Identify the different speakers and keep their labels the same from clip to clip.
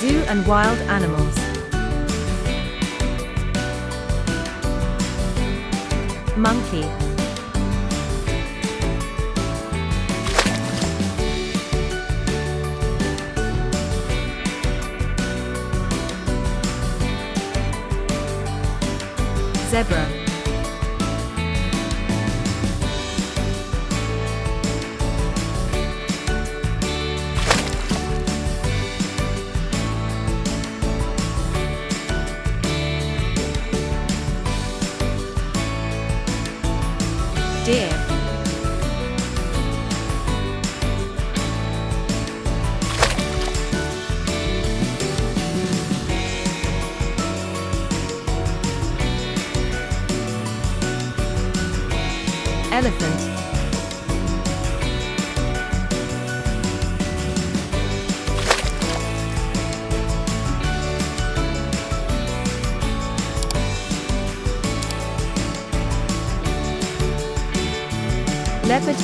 Speaker 1: Zoo and wild animals. Monkey. Zebra. Deer. Elephant. Leopard.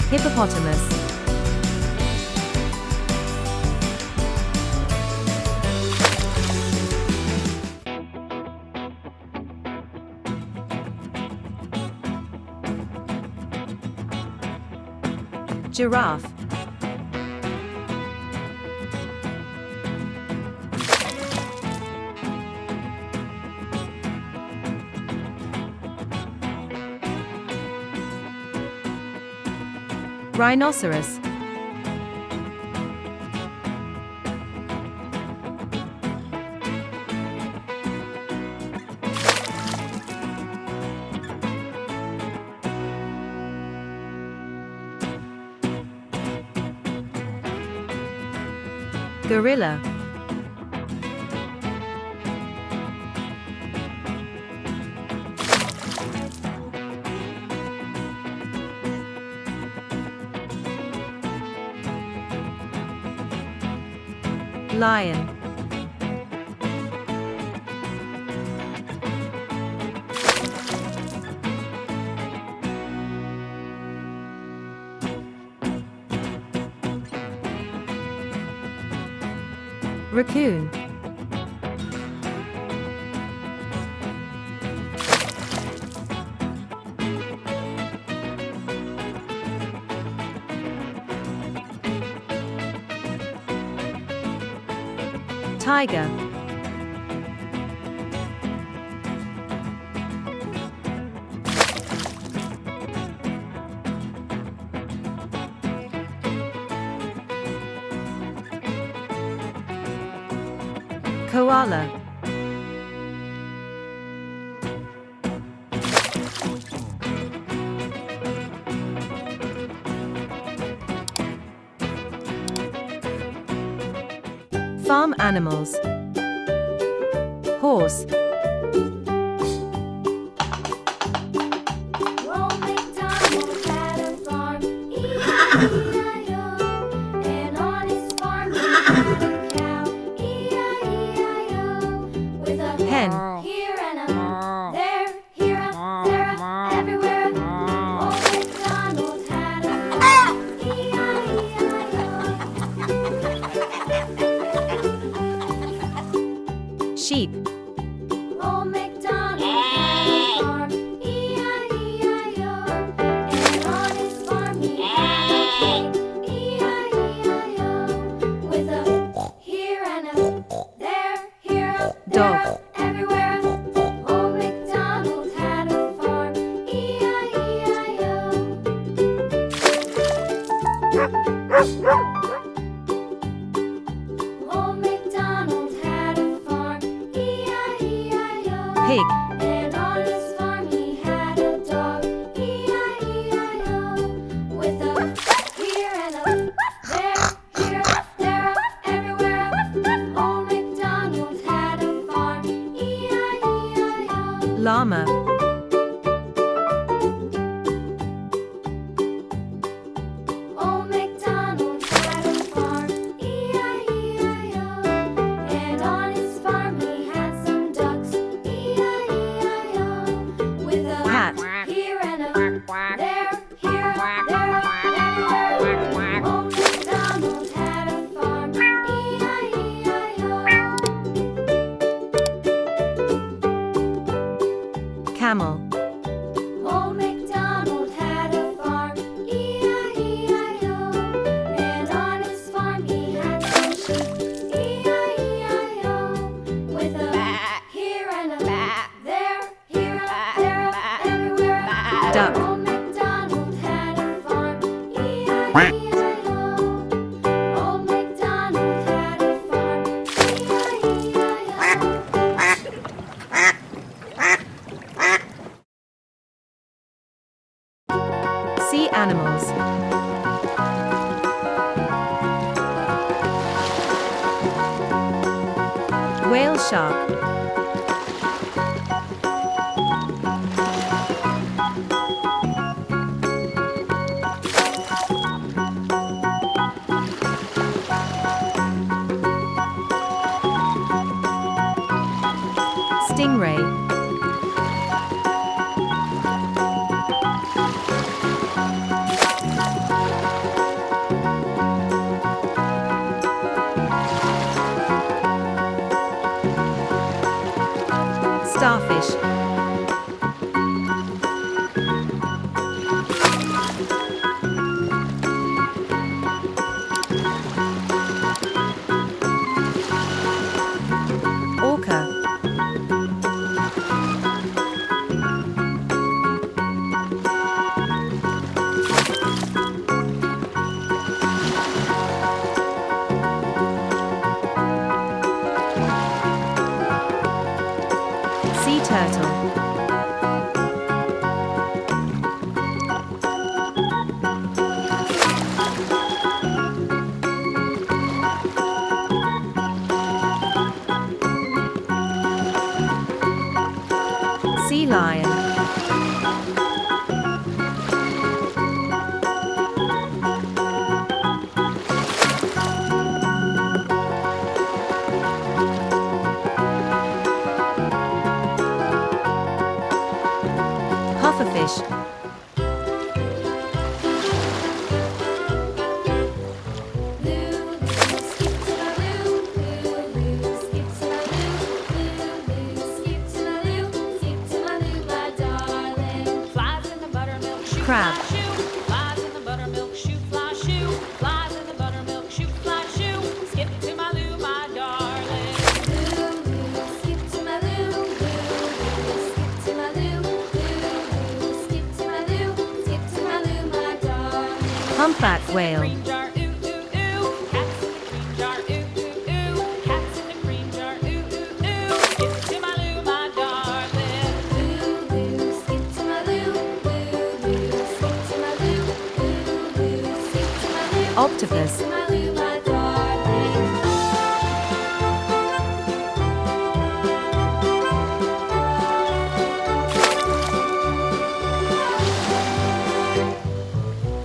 Speaker 1: Hippopotamus. Giraffe. Rhinoceros. Gorilla. Lion. Raccoon. Tiger. Koala. Farm animals. Horse.
Speaker 2: Old McDonald had a farm, E-I-E-I-O. And on his farm he had a cow, E-I-E-I-O. With a
Speaker 1: Hen.
Speaker 2: here and a there, here a there a everywhere. Old McDonald had a farm, E-I-E-I-O.
Speaker 1: Sheep.
Speaker 2: Old MacDonald had a farm, E-I-E-I-O. And on his farm he had a pig, E-I-E-I-O. With a here and a there, here a there
Speaker 1: Dog.
Speaker 2: a everywhere. Old MacDonald had a farm, E-I-E-I-O. Old MacDonald had a farm, E-I-E-I-O.
Speaker 1: Pig.
Speaker 2: And on his farm he had a dog, E-I-E-I-O. With a here and a there, here, there, everywhere. Old MacDonald had a farm, E-I-E-I-O.
Speaker 1: Llama.
Speaker 2: Old MacDonald had a farm, E-I-E-I-O.
Speaker 1: Camel.
Speaker 2: Old McDonald had a farm, E-I-E-I-O. And on his farm he had some sheep, E-I-E-I-O. With a here and a there, here, there, everywhere.
Speaker 1: Duck.
Speaker 2: Old McDonald had a farm, E-I-E-I-O. Old McDonald had a farm, E-I-E-I-O.
Speaker 1: Sea animals. Whale shark. Stingray. Starfish. Orca. Sea turtle. Sea lion. Pufferfish. Crab.
Speaker 3: Flies in the buttermilk shoe, fly shoe. Flies in the buttermilk shoe, fly shoe. Skip to my loo, my darling.
Speaker 2: Skip to my loo, skip to my loo, skip to my loo, skip to my loo, my darling.
Speaker 1: Humpback whale.
Speaker 3: Cream jar, ooh, ooh, ooh. Cats in the cream jar, ooh, ooh, ooh. Cats in the cream jar, ooh, ooh, ooh. Skip to my loo, my darling.
Speaker 2: Skip to my loo, skip to my loo, skip to my loo,
Speaker 1: Octopus.
Speaker 2: to my loo, my darling.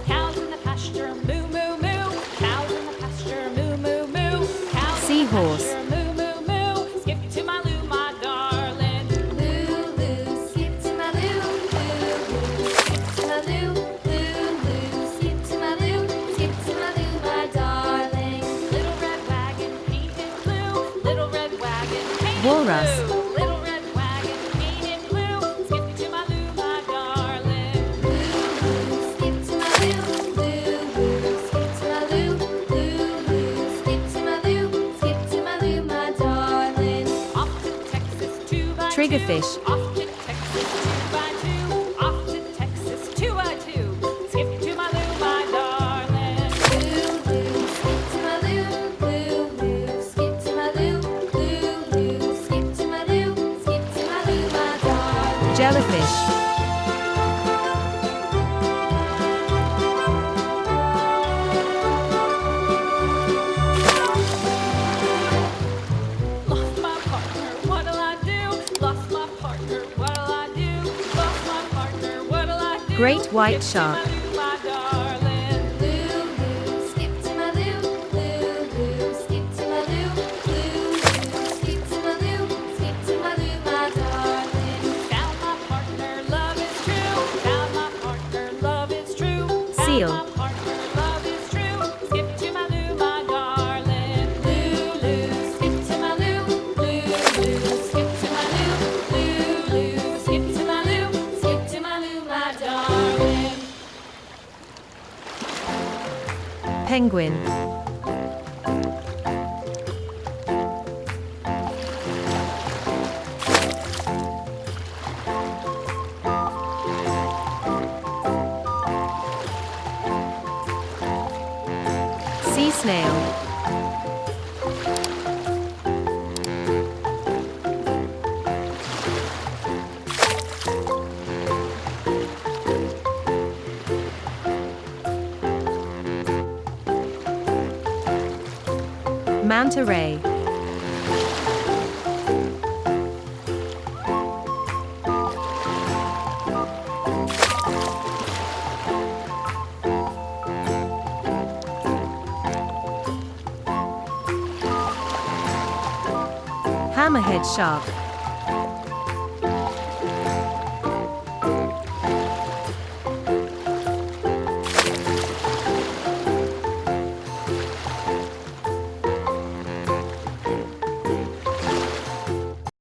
Speaker 3: Cows in the pasture, moo, moo, moo. Cows in the pasture, moo, moo, moo. Cows in the
Speaker 1: Seahorse.
Speaker 3: pasture, moo, moo, moo. Skip to my loo, my darling.
Speaker 2: Skip to my loo, skip to my loo, skip to my loo, skip to my loo, my darling.
Speaker 3: Little red wagon painted blue. Little red wagon painted
Speaker 1: Walrus.
Speaker 3: blue. Little red wagon painted blue. Skip to my loo, my darling.
Speaker 2: Skip to my loo, skip to my loo, skip to my loo, skip to my loo, my darling.
Speaker 3: Off to Texas 2 by 2.
Speaker 1: Triggerfish.
Speaker 3: Off to Texas 2 by 2. Off to Texas 2 by 2. Skip to my loo, my darling.
Speaker 2: Skip to my loo, skip to my loo, skip to my loo, skip to my loo, my darling.
Speaker 1: Jellyfish.
Speaker 3: Lost my partner, what'll I do? Lost my partner, what'll I do? Lost my partner, what'll I do?
Speaker 1: Great white
Speaker 3: Skip to
Speaker 1: shark.
Speaker 3: my loo, my darling.
Speaker 2: Skip to my loo, skip to my loo, skip to my loo, skip to my loo, my darling.
Speaker 3: Found my partner, love is true. Found my partner, love is true.
Speaker 1: Seal.
Speaker 3: Found my partner, love is true. Skip to my loo, my darling.
Speaker 2: Skip to my loo, skip to my loo, skip to my loo,
Speaker 1: Penguin. Sea snail. Manta ray. Hammerhead shark.